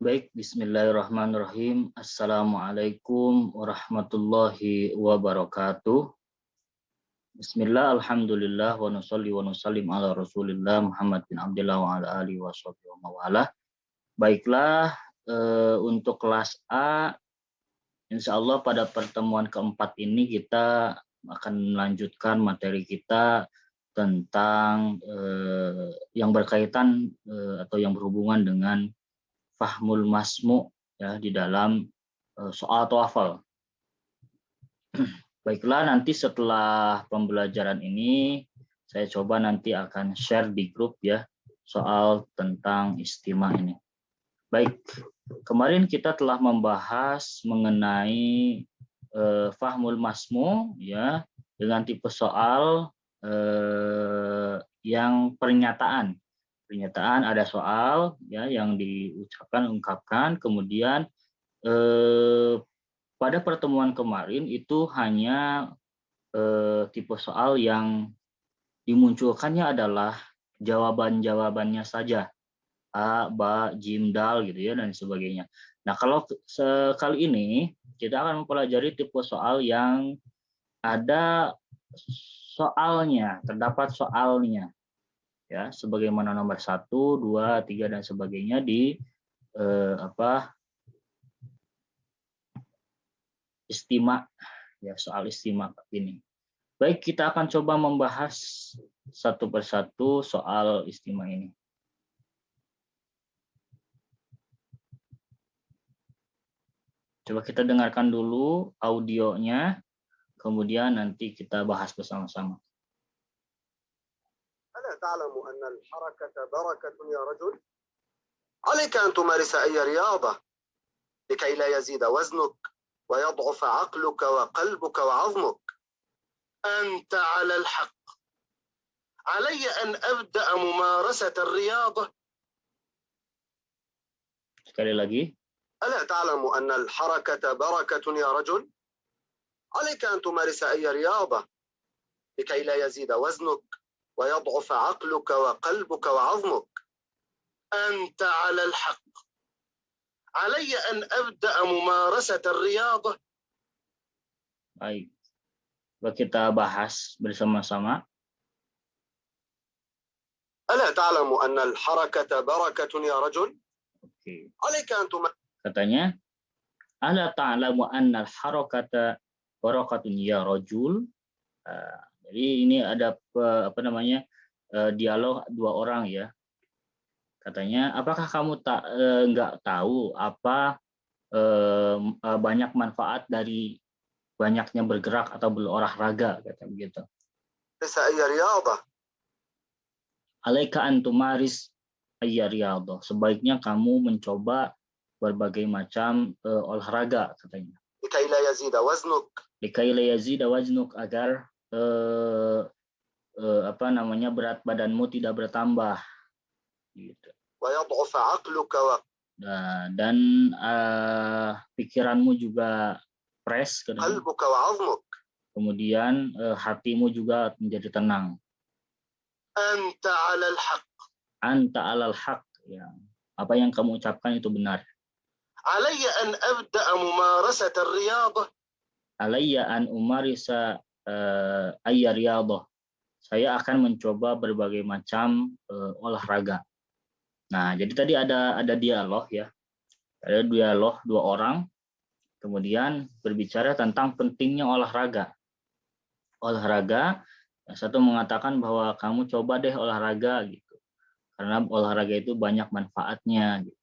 Baik, bismillahirrahmanirrahim. Assalamualaikum warahmatullahi wabarakatuh. Bismillah, alhamdulillah, wa nusalli wa nusallim ala rasulillah Muhammad bin Abdullah wa ala alihi wa sahbihi wa mawalah. Baiklah, untuk kelas A, insya Allah pada pertemuan keempat ini kita akan melanjutkan materi kita tentang yang berkaitan atau yang berhubungan dengan fahmul masmu ya di dalam soal TOEFL. Baiklah, nanti setelah pembelajaran ini saya coba nanti akan share di grup ya soal tentang istimah ini. Baik, kemarin kita telah membahas mengenai fahmul masmu ya dengan tipe soal yang pernyataan ada soal ya yang ungkapkan, kemudian pada pertemuan kemarin itu hanya tipe soal yang dimunculkannya adalah jawabannya saja, A, Ba, Jim, Dal gitu ya dan sebagainya. Nah, kalau sekali ini kita akan mempelajari tipe soal yang ada soalnya, terdapat soalnya. Ya, sebagaimana nomor 1, 2, 3 dan sebagainya di istimah ya, soal istimah ini. Baik, kita akan coba membahas satu persatu soal istimah ini. Coba kita dengarkan dulu audionya, kemudian nanti kita bahas bersama-sama. ألا تعلم أن الحركة بركة يا رجل؟ عليك أن تمارس أي رياضة لكي لا يزيد وزنك ويضعف عقلك وقلبك وعظمك. أنت على الحق. علي أن أبدأ ممارسة الرياضة. Sekali lagi. ألا تعلم أن الحركة بركة يا رجل؟ عليك أن تمارس أي رياضة لكي لا يزيد وزنك ويضعف عقلك وقلبك وعظمك. أنت على الحق. علي أن أبدأ ممارسة الرياضة. Baik. Coba kita bahas bersama-sama. ألا تعلم أن الحركة بركة يا رجل؟ Oke. عليك أن Katanya, ala ta'lamu annal harakata barakatun ya rajul. Jadi ini ada dialog dua orang ya. Katanya, apakah kamu nggak tahu apa banyak manfaat dari banyaknya bergerak atau berolahraga, kata begitu. Alaika antumaris ayya riyadhah. Sebaiknya kamu mencoba berbagai macam olahraga, katanya. Likai la yazida waznuk, agar berat badanmu tidak bertambah gitu. Dan pikiranmu juga fresh, kemudian hatimu juga menjadi tenang. Anta alal haq, ya. Apa yang kamu ucapkan itu benar. Alayya an abda'a mumarasat ar-riyadhah. Alayya an umarisa ayya riyadhah. Saya akan mencoba berbagai macam olahraga. Nah, jadi tadi ada dialog ya. Ada dialog dua orang, kemudian berbicara tentang pentingnya olahraga. Olahraga, yang satu mengatakan bahwa kamu coba deh olahraga gitu. Karena olahraga itu banyak manfaatnya gitu.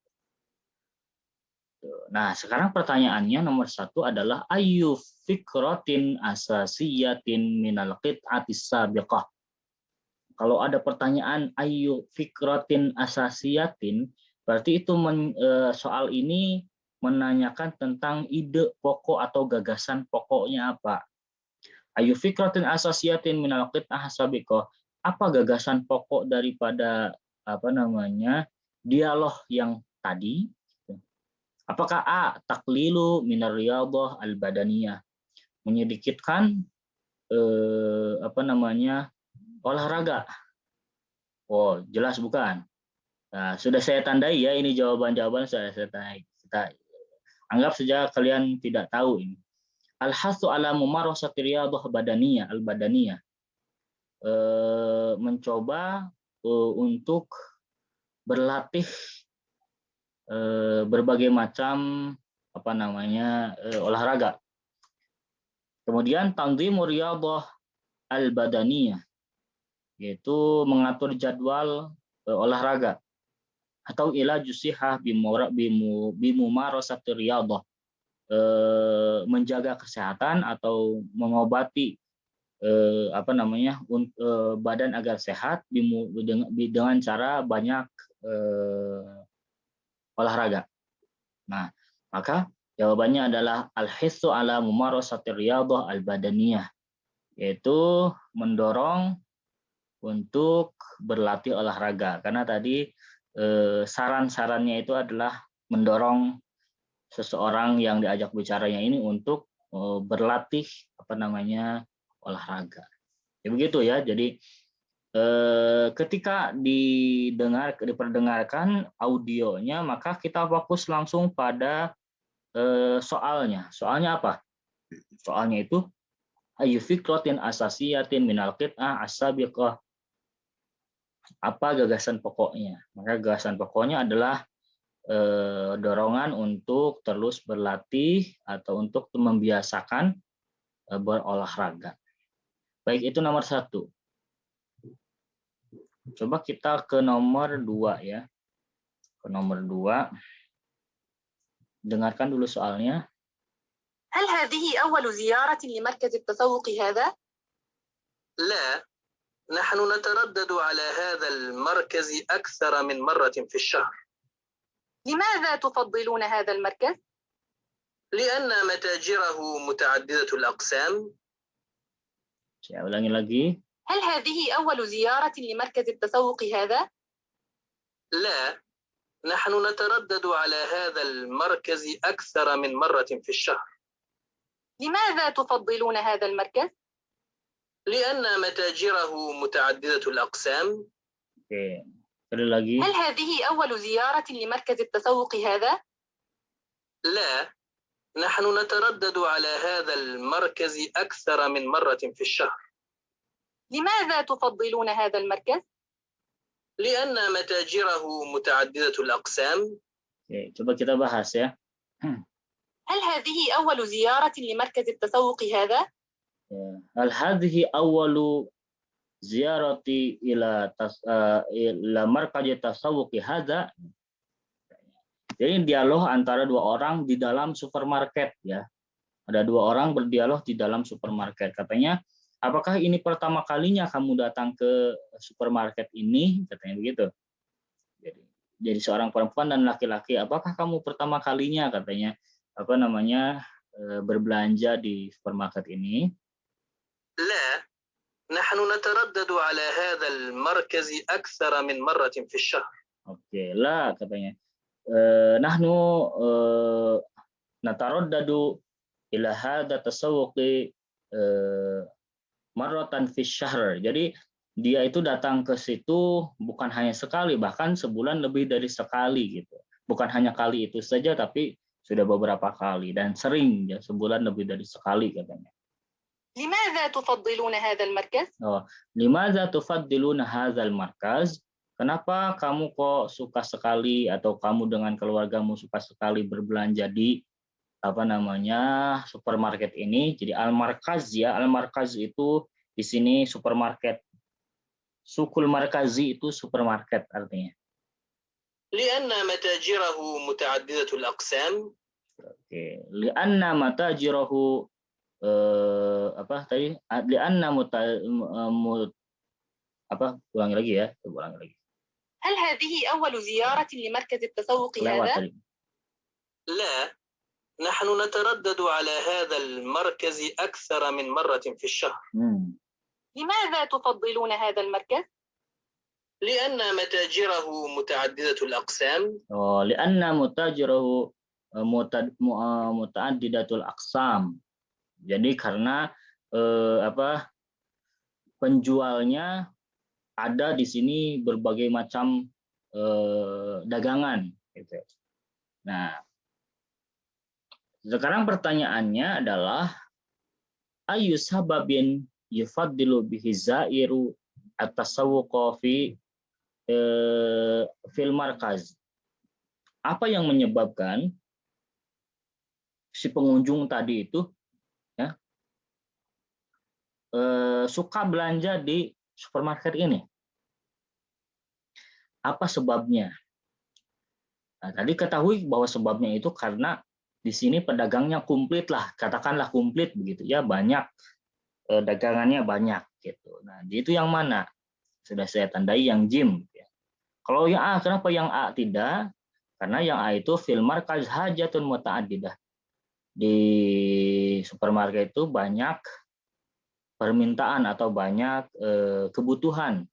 Nah, sekarang pertanyaannya nomor 1 adalah ayu fikratin asasiyatin minal qit'atis sabiqah. Kalau ada pertanyaan ayu fikratin asasiyatin, berarti itu soal ini menanyakan tentang ide pokok atau gagasan pokoknya apa. Ayu fikratin asasiyatin minal qit'ah sabiqah. Apa gagasan pokok daripada dialog yang tadi? Apakah A, taklilu minar riyadhah al-badaniyah, menyedikitkan olahraga? Oh, jelas bukan. Nah, sudah saya tandai ya, ini jawaban-jawaban sudah saya tandai. Kita anggap saja kalian tidak tahu ini. Al-hasu ala mumarasati riyadhah badaniyah al-badaniyah. Mencoba untuk berlatih berbagai macam olahraga. Kemudian tanzimu riyadhah al-badaniyah, yaitu mengatur jadwal olahraga, atau ila jusihah bimumarasati riyadhah, menjaga kesehatan atau mengobati badan agar sehat dengan cara banyak olahraga. Nah, maka jawabannya adalah al-hissu ala mumarasati riyadhah al-badaniyah, yaitu mendorong untuk berlatih olahraga. Karena tadi saran-sarannya itu adalah mendorong seseorang yang diajak bicaranya ini untuk berlatih olahraga. Ya begitu ya. Jadi ketika diperdengarkan audionya, maka kita fokus langsung pada soalnya. Soalnya apa? Soalnya itu ayu fikratin asasiyatin minal qit'ah as-sabiqah. Apa gagasan pokoknya? Maka gagasan pokoknya adalah dorongan untuk terus berlatih atau untuk membiasakan berolahraga. Baik, itu nomor 1. Coba kita ke nomor 2 ya. Ke nomor 2. Dengarkan dulu soalnya. هل هذه أول زيارة لمركز التسوق هذا؟ لا، نحن نتردد على هذا المركز أكثر من مرة في الشهر. لماذا تفضلون هذا المركز؟ لأن متاجره متعددة الأقسام. Saya ulangi lagi. هل هذه أول زيارة لمركز التسوق هذا؟ لا، نحن نتردد على هذا المركز أكثر من مرة في الشهر. لماذا تفضلون هذا المركز؟ لأن متاجره متعددة الأقسام. Oke, sekali lagi. هل هذه أول زيارة لمركز التسوق هذا؟ لا، نحن نتردد على هذا المركز أكثر من مرة في الشهر. لماذا تفضلون هذا المركز؟ لأن متاجره متعددة الأقسام. Oke, coba kita bahas ya. هل هذه أول زيارة لمركز التسوق هذا؟ هل هذه أول زيارة إلى مركز التسوق هذا. Jadi dialog antara dua orang di dalam supermarket ya. Ada dua orang berdialog di dalam supermarket. Katanya, apakah ini pertama kalinya kamu datang ke supermarket ini? Katanya begitu. Jadi seorang perempuan dan laki-laki, apakah kamu pertama kalinya katanya berbelanja di supermarket ini? لا، نحن نتردد على هذا المركز أكثر من مرة في الشهر. Oke, lah katanya. Nahnu nataraddadu ila hadza tasawwuqi marratan fi syahr. Jadi dia itu datang ke situ bukan hanya sekali, bahkan sebulan lebih dari sekali gitu. Bukan hanya kali itu saja, tapi sudah beberapa kali dan sering ya, sebulan lebih dari sekali katanya. لماذا تفضلون هذا المركز؟ Limadza tufaddiluna hadzal markaz? Kenapa kamu kok suka sekali atau kamu dengan keluargamu suka sekali berbelanja di supermarket ini? Jadi al-markaz ya, al-markaz itu di sini supermarket. Sukul markazi itu supermarket artinya. لأن متاجره متعددة الأقسام. Oke, li'anna matajirahu ulangi lagi ya, ulangi lagi. هل هذه أول زيارة لمركز التسوق هذا؟ لا، نحن نتردد على هذا المركز أكثر من مرة في الشهر. لماذا تفضلون هذا المركز؟ لأن متاجره متعددة الأقسام. لأن متاجره متعددة الأقسام. Jadi karena penjualnya ada di sini berbagai macam dagangan gitu. Nah, sekarang pertanyaannya adalah ayu sababin yufaddilu bihi zairu at-tasawwuqa fi fil markaz. Apa yang menyebabkan si pengunjung tadi itu ya suka belanja di supermarket ini? Apa sebabnya? Nah, tadi ketahui bahwa sebabnya itu karena di sini pedagangnya komplit lah, katakanlah komplit begitu ya, banyak dagangannya banyak gitu. Nah, itu yang mana? Sudah saya tandai yang jim. Ya. Kalau yang A, kenapa yang A tidak? Karena yang A itu fil markaz hajatun muta'addidah. Di supermarket itu banyak permintaan atau banyak kebutuhan.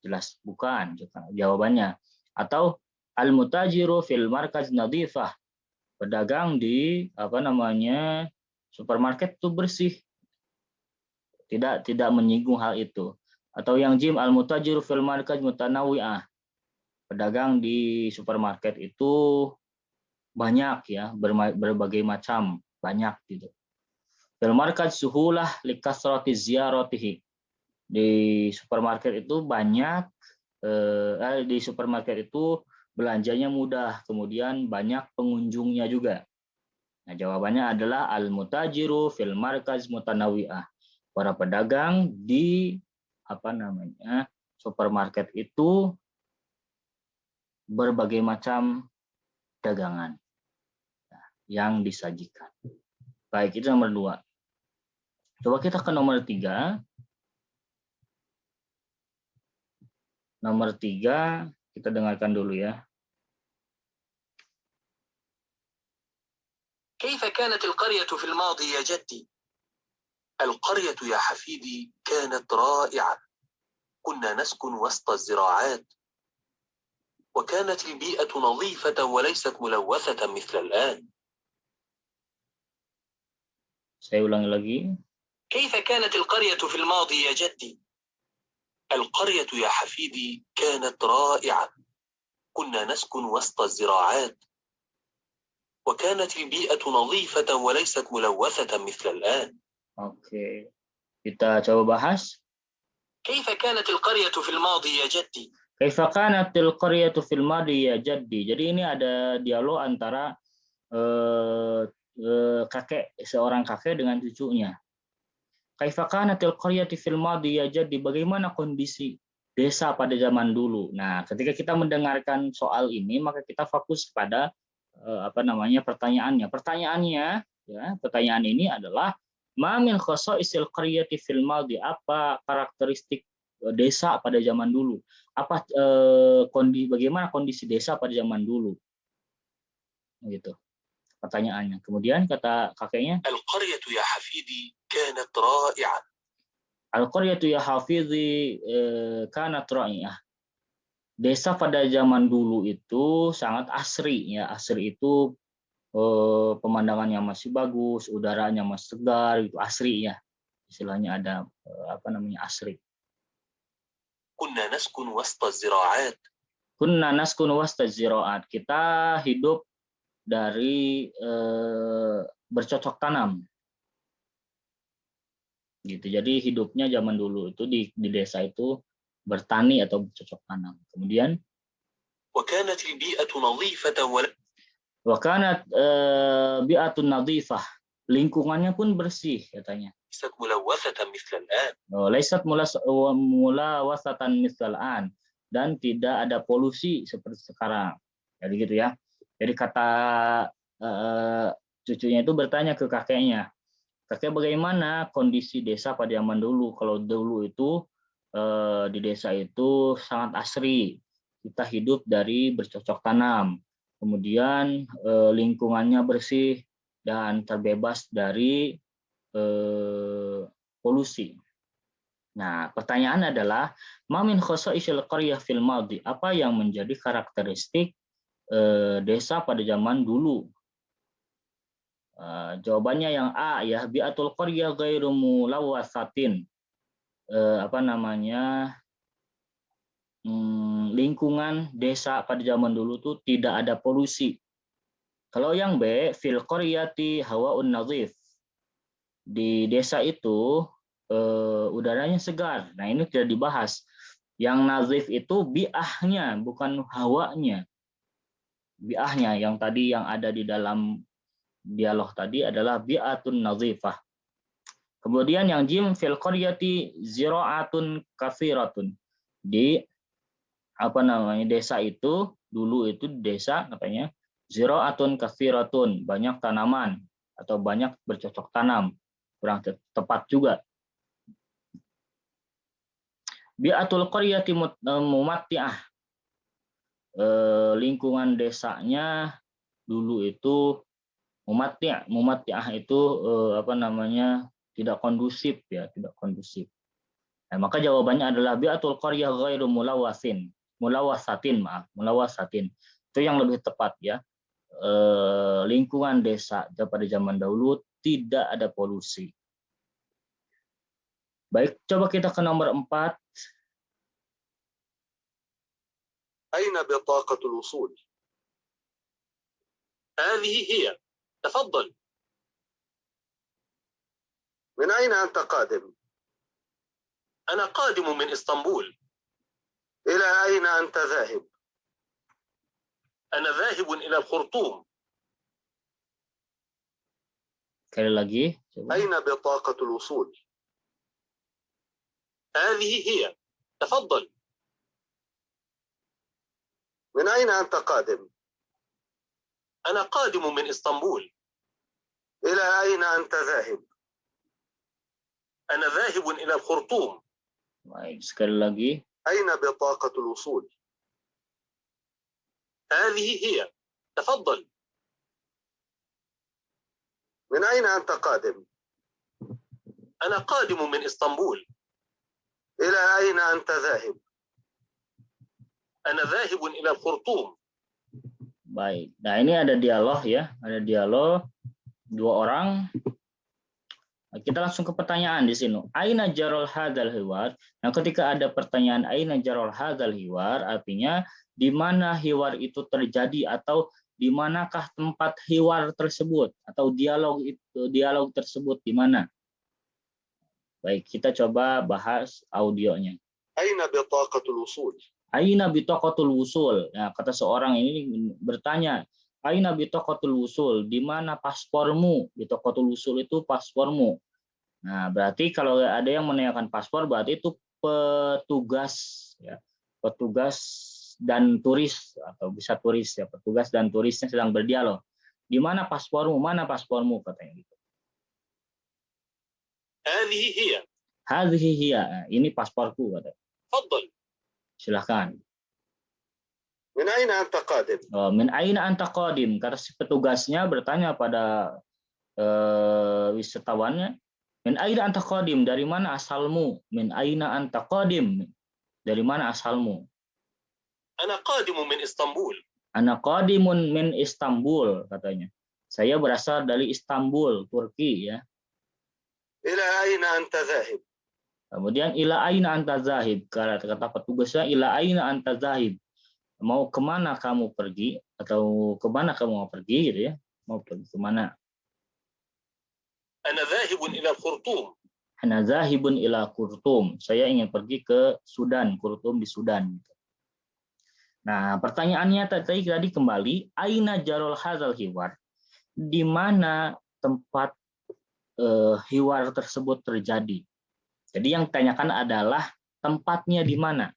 Jelas bukan jawabannya. Atau al-mutajiru fil markaz nadifah. Pedagang di supermarket itu bersih. Tidak menyinggung hal itu. Atau yang jim al-mutajiru fil markaz mutanawi'ah. Pedagang di supermarket itu banyak ya, berbagai macam, banyak gitu. Fil markaz suhulah likasrati ziyaratihi. Di supermarket itu banyak di supermarket itu belanjanya mudah, kemudian banyak pengunjungnya juga. Nah, jawabannya adalah al-mutajiru fil markaz mutanawi'ah. Para pedagang di supermarket itu berbagai macam dagangan yang disajikan. Baik, itu nomor 2. Coba kita ke nomor 3. Nomor 3, kita dengarkan dulu ya. كيف كانت القرية في الماضي يا جدي؟ القرية يا حفيدي كانت رائعة. كنا نسكن وسط الزراعات، وكانت البيئة نظيفة وليست ملوثة مثل الآن. Saya ulangi lagi. كيف كانت القرية في الماضي يا جدي؟ القرية يا حفيدي كانت رائعة. كنا نسكن وسط الزراعات، وكانت البيئة نظيفة وليست ملوثة مثل الآن. Oke, kita coba bahas. كيف كانت القرية في الماضي يا جدي؟ كيف كانت القرية في الماضي يا جدي. Jadi ini ada dialog antara seorang kakek dengan cucunya. كيف كانت القرية في الماضي يا جدي. Bagaimana kondisi desa pada zaman dulu. Nah, ketika kita mendengarkan soal ini, maka kita fokus pada pertanyaannya. Pertanyaan ini adalah ma min khasaisil qaryati fil madhi. Apa karakteristik desa pada zaman dulu? Bagaimana kondisi desa pada zaman dulu? Gitu. Pertanyaannya. Kemudian kata kakeknya, Al-qaryatu ya hafidhi kanat ra'i'ah. Al-qaryatu ya hafidhi kanat ra'i'ah. Desa pada zaman dulu itu sangat asri ya. Asri itu pemandangannya masih bagus, udaranya masih segar, itu asri ya. Istilahnya ada asri. Kunna naskun wasta zira'at. Kunna naskun wasta zira'at. Kita hidup dari bercocok tanam. Gitu. Jadi hidupnya zaman dulu itu di desa itu bertani atau bercocok tanam. Kemudian وكانت البيئة نظيفة wakanat bi'atun nadhifah. Lingkungannya pun bersih katanya. ليست ملوثة مثل الآن. Laisat mulawasatan mislan, dan tidak ada polusi seperti sekarang. Jadi gitu ya. Jadi kata cucunya itu bertanya ke kakeknya, kakek bagaimana kondisi desa pada zaman dulu? Kalau dulu itu di desa itu sangat asri, kita hidup dari bercocok tanam, kemudian lingkungannya bersih dan terbebas dari polusi. Nah, pertanyaan adalah ma min khasaisil qaryah fil madhi. Apa yang menjadi karakteristik desa pada zaman dulu? Jawabannya yang A ya, bi'atul qaryah ghairu mulawwasatin. lingkungan desa pada zaman dulu tuh tidak ada polusi. Kalau yang B, fil qaryati hawaun nadhif. Di desa itu udaranya segar. Nah, ini tidak dibahas. Yang nazif itu biahnya, bukan hawanya. Biahnya yang tadi yang ada di dalam dialog tadi adalah bi'atun nazifah. Kemudian yang jim fil qaryati ziraatun kafiratun. Di desa itu dulu itu desa katanya ziraatun kafiratun, banyak tanaman atau banyak bercocok tanam. Kurang tepat juga. Bi'atul qaryati mumatti'ah. Lingkungan desanya dulu itu mumatti'ah itu tidak kondusif ya, tidak kondusif. Nah, maka jawabannya adalah bi'atul qaryah ghairu mulawasatin. Itu yang lebih tepat ya. Lingkungan desa pada zaman dahulu tidak ada polusi. Baik, coba kita ke nomor 4. أين بطاقة الوصول؟ هذه هي. تفضل. من أين أنت قادم؟ أنا قادم من إسطنبول. إلى أين أنت ذاهب؟ أنا ذاهب إلى الخرطوم. Sekali lagi. أين بطاقة الوصول؟ هذه هي. تفضل. من أين أنت قادم؟ أنا قادم من إسطنبول. إلى أين أنت ذاهب؟ أنا ذاهب إلى الخرطوم. Baik, sekali lagi. أين بطاقة الوصول؟ هذه هي. تفضل. من أين أنت قادم؟ أنا قادم من إسطنبول. إلى أين أنت ذاهب؟ أنا ذاهب إلى الخرطوم. Baik. Nah, ini ada dialog ya, ada dialog dua orang. Nah, kita langsung ke pertanyaan di sini. Aina jarol hadzal hiwar? Nah, ketika ada pertanyaan aina jarol hadzal hiwar, artinya di mana hiwar itu terjadi atau di manakah tempat hiwar tersebut atau dialog tersebut di mana? Baik, kita coba bahas audionya. Aina bitaqatul wusul? Aina bitaqatul wusul? Nah, kata seorang ini bertanya, Aina bitaqatul wusul? Di mana paspormu? Bitaqatul wusul itu paspormu. Nah, berarti kalau ada yang menanyakan paspor, berarti itu petugas, ya, petugas dan turis atau bisa turis ya, petugas dan turisnya sedang berdialog. Di mana paspormu? Mana paspormu? Katanya gitu. هذه هي. Hadhihi hiya. Nah, ini pasporku katanya. تفضل. Silahkan. Min aina anta qadim? Oh, min aina anta qadim? Kata si petugasnya bertanya pada wisatawannya, min aina anta qadim? Dari mana asalmu? Min aina anta qadim? Dari mana asalmu? أنا قادم من إسطنبول. Ana qadimun min Istanbul, katanya. Saya berasal dari Istanbul, Turki ya. Ila aina anta zahib? Kemudian ila aina anta zahib? Kata petugasnya ila aina anta zahib? Mau kemana kamu pergi atau kemana kamu mau pergi gitu ya? Mau pergi kemana? أنا ذاهب إلى الخرطوم. Ana zahibun ila Kurtum. Saya ingin pergi ke Sudan, Kurtum di Sudan. Nah, pertanyaannya tadi kembali, aina jarol hadzal hiwar? Di mana tempat hiwar tersebut terjadi? Jadi yang ditanyakan adalah tempatnya di mana.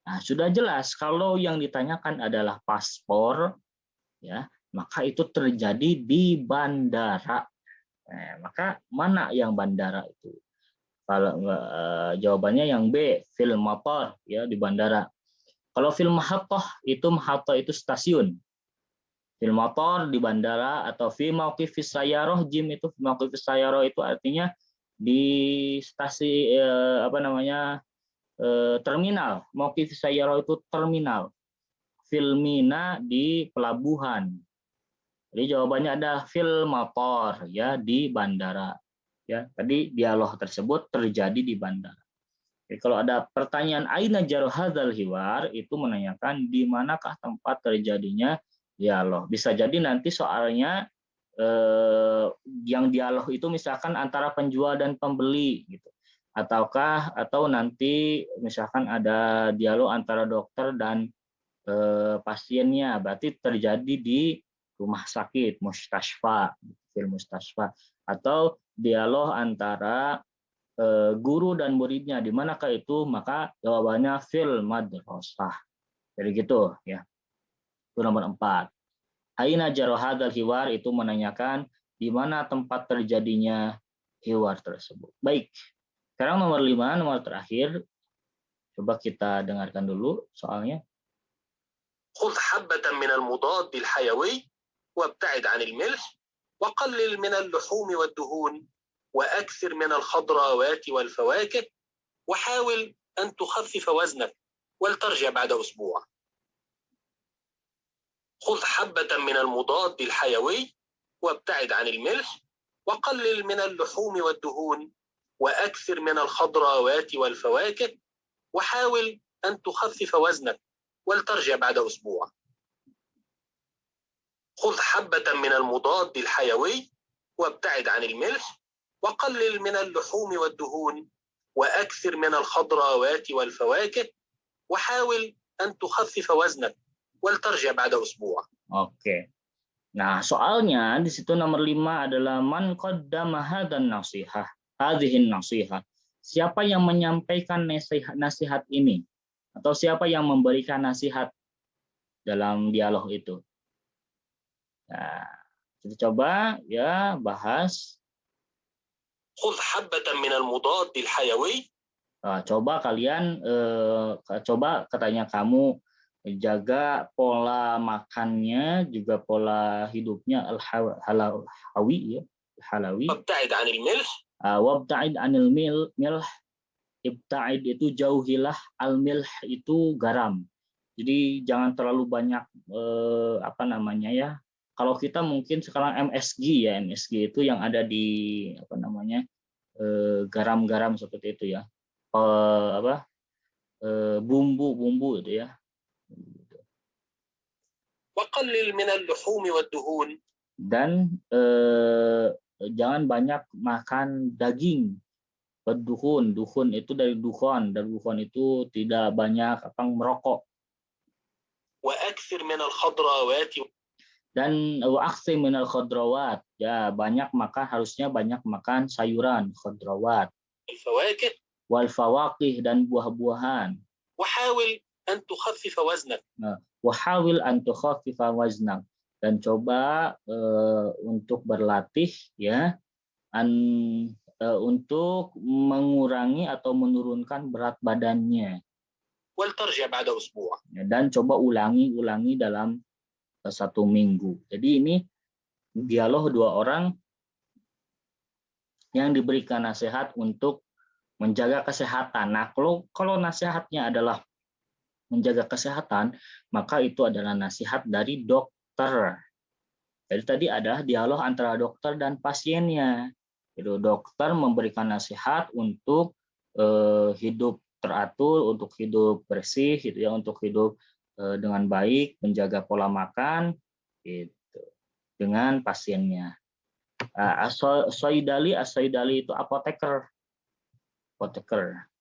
Nah, sudah jelas kalau yang ditanyakan adalah paspor, ya, maka itu terjadi di bandara. Nah, maka mana yang bandara itu? Kalau jawabannya yang B, fil matar, ya, di bandara. Kalau fil mahattah itu stasiun. Fil matar di bandara atau fi mauqifis sayyarah, jim itu mauqifis sayyarah itu artinya di stasi terminal. Mauqifis sayyarah itu terminal. Fil mina di pelabuhan. Jadi jawabannya adalah fil matar, ya, di bandara. Ya, tadi dialog tersebut terjadi di bandara. Jadi kalau ada pertanyaan aina jaru hadzal hiwar, itu menanyakan di manakah tempat terjadinya dialog. Bisa jadi nanti soalnya yang dialog itu misalkan antara penjual dan pembeli gitu. Atau nanti misalkan ada dialog antara dokter dan pasiennya, berarti terjadi di rumah sakit, mustasfa, fil mustasfa, atau dialog antara guru dan muridnya, di manakah itu? Maka jawabannya fil madrasah. Jadi gitu ya. Itu nomor 4. Aina jaru hadzal hiwar, itu menanyakan di mana tempat terjadinya hiwar tersebut. Baik. Sekarang nomor 5, nomor terakhir. Coba kita dengarkan dulu soalnya. خذ حبة من المضاد الحيوي وابتعد عن الملح وقلل من اللحوم والدهون وأكثر من الخضروات والفواكه وحاول أن تخفف وزنك ولترجع بعد أسبوع. خذ حبة من المضاد الحيوي وابتعد عن الملح وقلل من اللحوم والدهون وأكثر من الخضروات والفواكه وحاول أن تخفف وزنك ولترجع بعد أسبوع. خذ حبة من المضاد الحيوي وابتعد عن الملح وقلل من اللحوم والدهون وأكثر من الخضروات والفواكه وحاول أن تخفف وزنك ولترجع بعد أسبوع. Oke. Nah, soalnya di situ nomor 5 adalah man qaddama hadan nasihah, hadhihin nasihah. Siapa yang menyampaikan nasihat ini? Atau siapa yang memberikan nasihat dalam dialog itu? Nah, kita coba ya bahas. خذ حبة من المضاد الحيوي. Nah, coba kalian coba katanya kamu jaga pola makannya juga pola hidupnya al-halawi ya, halawi. وابتعد عن الملح. Wabta'id anil milh. Ibta'id itu jauhilah, al-milh itu garam. Jadi jangan terlalu banyak apa namanya ya. Kalau kita mungkin sekarang MSG ya, MSG itu yang ada di apa namanya? Garam-garam seperti itu ya. Bumbu-bumbu itu ya. وقلل من اللحوم والدهون. Dan jangan banyak makan daging. Duhun itu dari dukhon, dan dukhon itu tidak banyak merokok. وأكثر من الخضروات. Dan wa'aksir minal khadrawat, ya harusnya banyak makan sayuran, khadrawat. الفواكه. Wal fawaqih, dan buah-buahan. وحاول أن تخفف وزنك. Wahawil an tukhaffifa waznak, dan coba untuk berlatih ya untuk mengurangi atau menurunkan berat badannya. ولترجع بعد أسبوع. Dan coba ulangi dalam 1 minggu. Jadi ini dialog 2 orang yang diberikan nasihat untuk menjaga kesehatan. Nah, kalau nasihatnya adalah menjaga kesehatan, maka itu adalah nasihat dari dokter. Jadi tadi adalah dialog antara dokter dan pasiennya. Itu dokter memberikan nasihat untuk hidup teratur, untuk hidup bersih, gitu ya, untuk hidup dengan baik, menjaga pola makan, gitu, dengan pasiennya. As-Saidali itu apoteker.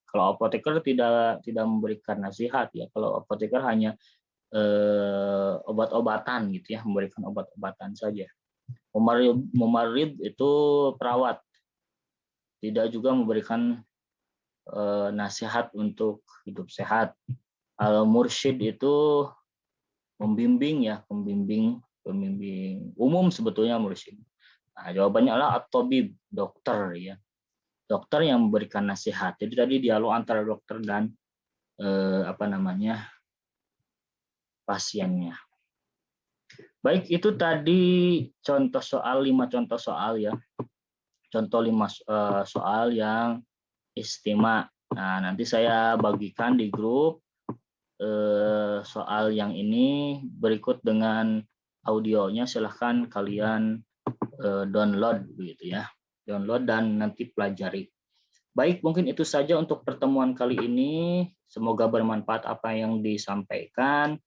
Kalau apoteker tidak memberikan nasihat ya. Kalau apoteker hanya obat-obatan gitu ya, memberikan obat-obatan saja. Mumarid itu perawat, tidak juga memberikan nasihat untuk hidup sehat. Al-mursyid itu pembimbing ya, pembimbing umum sebetulnya mursyid. Nah, jawabannya adalah at-tabib, dokter ya. Dokter yang memberikan nasihat. Jadi tadi dialog antara dokter dan pasiennya. Baik, itu tadi contoh soal 5 contoh soal ya. Contoh 5 soal yang istimewa. Nah, nanti saya bagikan di grup soal yang ini berikut dengan audionya. Silahkan kalian download gitu ya. Download dan nanti pelajari. Baik, mungkin itu saja untuk pertemuan kali ini. Semoga bermanfaat apa yang disampaikan.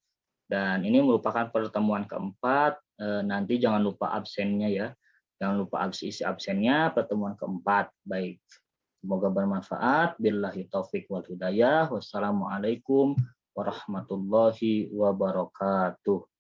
Dan ini merupakan pertemuan keempat. Nanti jangan lupa absennya ya. Jangan lupa isi absennya pertemuan keempat. Baik. Semoga bermanfaat. Billahi taufik wal hidayah. Wassalamualaikum warahmatullahi wabarakatuh.